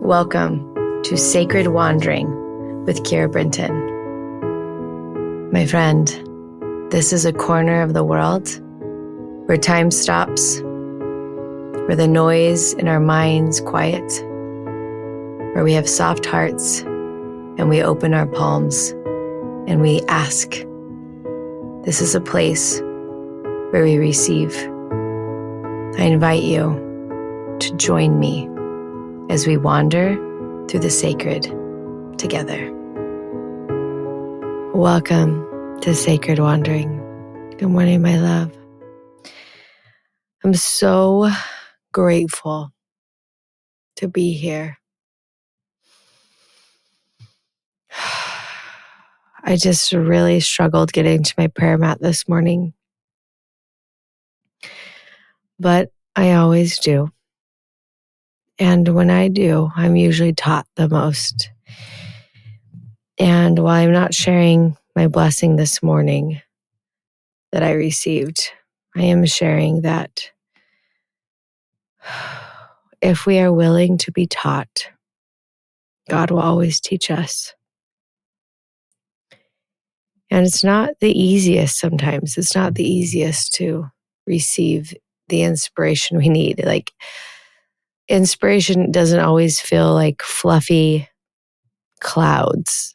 Welcome to Sacred Wandering with Kira Brinton. My friend, this is a corner of the world where time stops, where the noise in our minds quiet, where we have soft hearts and we open our palms and we ask. This is a place where we receive. I invite you to join me as we wander through the sacred together. Welcome to Sacred Wandering. Good morning, my love. I'm so grateful to be here. I just really struggled getting to my prayer mat this morning, but I always do. And when I do, I'm usually taught the most. And while I'm not sharing my blessing this morning that I received, I am sharing that if we are willing to be taught, God will always teach us. And it's not the easiest sometimes. It's not the easiest to receive the inspiration we need. Like, inspiration doesn't always feel like fluffy clouds.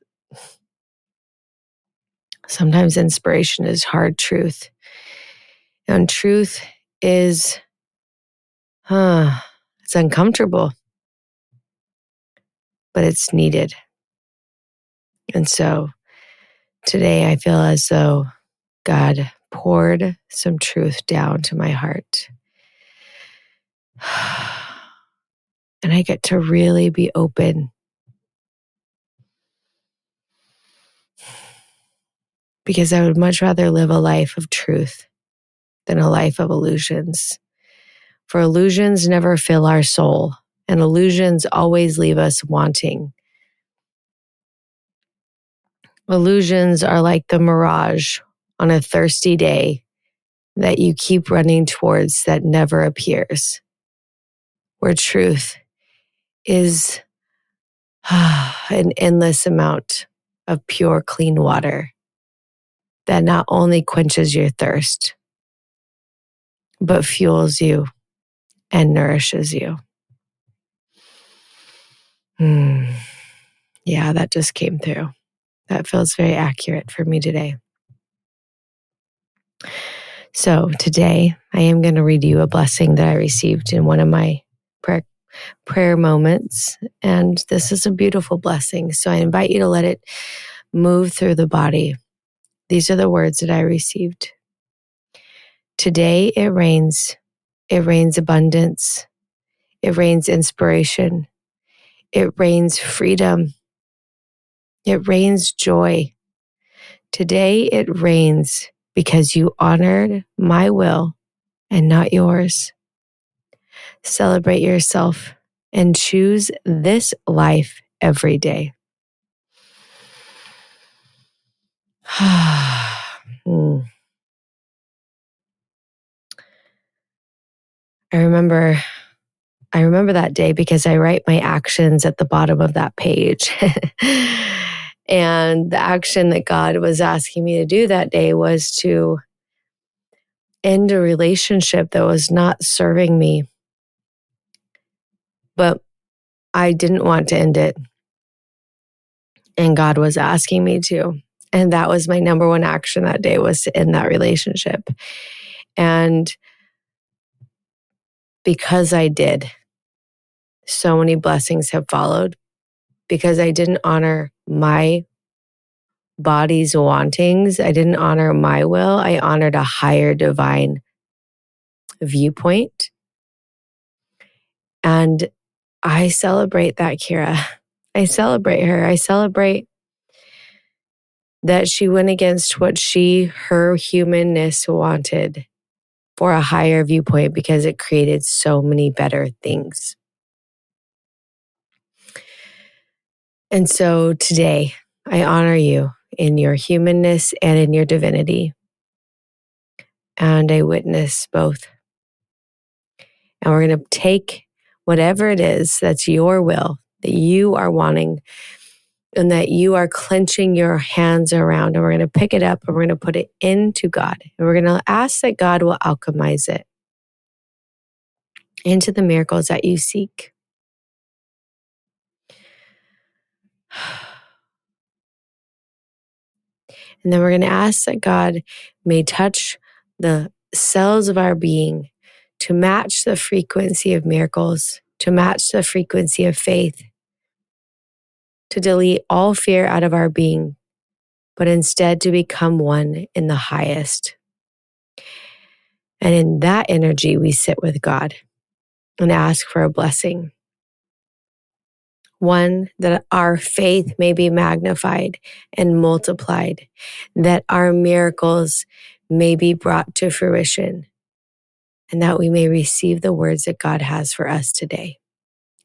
Sometimes inspiration is hard truth. And truth is, it's uncomfortable, but it's needed. And so today I feel as though God poured some truth down to my heart. And I get to really be open. Because I would much rather live a life of truth than a life of illusions. For illusions never fill our soul, and illusions always leave us wanting. Illusions are like the mirage on a thirsty day that you keep running towards that never appears. Where truth is an endless amount of pure, clean water that not only quenches your thirst, but fuels you and nourishes you. Yeah, that just came through. That feels very accurate for me today. So today, I am going to read you a blessing that I received in one of my prayer moments. And this is a beautiful blessing. So I invite you to let it move through the body. These are the words that I received. Today it rains. It rains abundance. It rains inspiration. It rains freedom. It rains joy. Today it rains because you honored my will and not yours. Celebrate yourself and choose this life every day. I remember that day because I write my actions at the bottom of that page. And the action that God was asking me to do that day was to end a relationship that was not serving me. But I didn't want to end it. And God was asking me to. And that was my number one action that day, was to end that relationship. And because I did, so many blessings have followed. Because I didn't honor my body's wantings, I didn't honor my will, I honored a higher divine viewpoint. And I celebrate that, Kira. I celebrate her. I celebrate that she went against what her humanness wanted for a higher viewpoint, because it created so many better things. And so today, I honor you in your humanness and in your divinity. And I witness both. And we're going to take whatever it is that's your will that you are wanting and that you are clenching your hands around. And we're going to pick it up and we're going to put it into God. And we're going to ask that God will alchemize it into the miracles that you seek. And then we're going to ask that God may touch the cells of our being to match the frequency of miracles, to match the frequency of faith, to delete all fear out of our being, but instead to become one in the highest. And in that energy, we sit with God and ask for a blessing. One, that our faith may be magnified and multiplied, that our miracles may be brought to fruition, and that we may receive the words that God has for us today.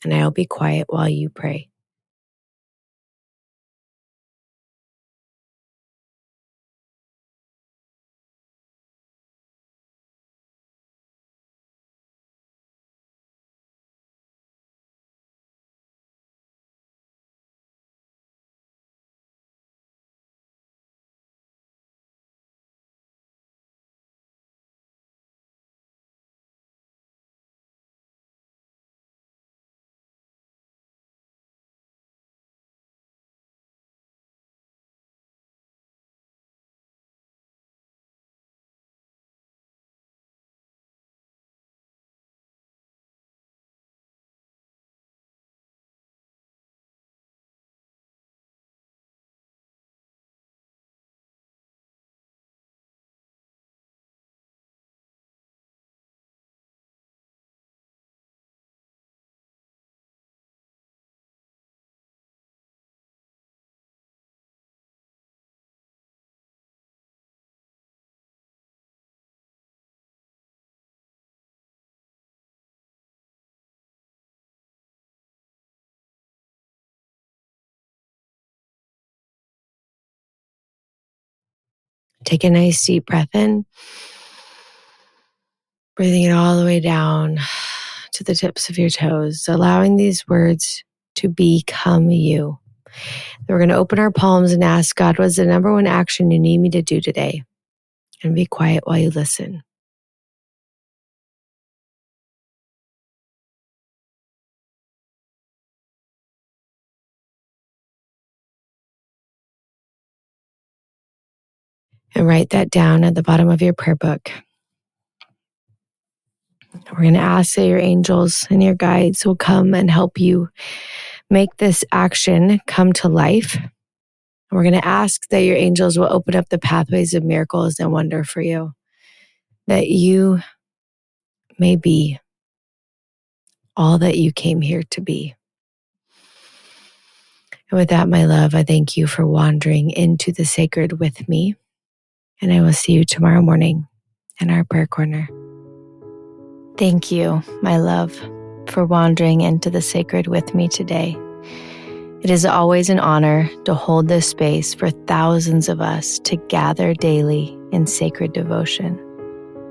And I'll be quiet while you pray. Take a nice deep breath in, breathing it all the way down to the tips of your toes, allowing these words to become you. Then we're going to open our palms and ask God, what's the number one action you need me to do today? And be quiet while you listen. And write that down at the bottom of your prayer book. We're going to ask that your angels and your guides will come and help you make this action come to life. And we're going to ask that your angels will open up the pathways of miracles and wonder for you, that you may be all that you came here to be. And with that, my love, I thank you for wandering into the sacred with me. And I will see you tomorrow morning in our prayer corner. Thank you, my love, for wandering into the sacred with me today. It is always an honor to hold this space for thousands of us to gather daily in sacred devotion.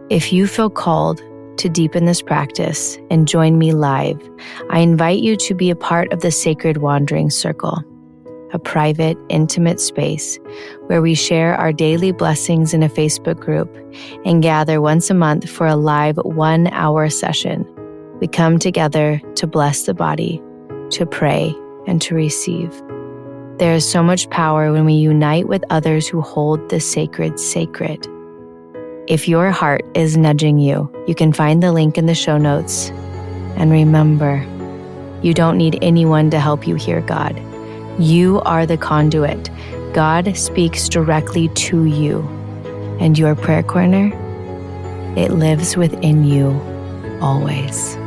If you feel called to deepen this practice and join me live, I invite you to be a part of the Sacred Wandering Circle, a private, intimate space where we share our daily blessings in a Facebook group and gather once a month for a live 1-hour session. We come together to bless the body, to pray, and to receive. There is so much power when we unite with others who hold the sacred sacred. If your heart is nudging you, you can find the link in the show notes. And remember, you don't need anyone to help you hear God. You are the conduit. God speaks directly to you. And your prayer corner, it lives within you always.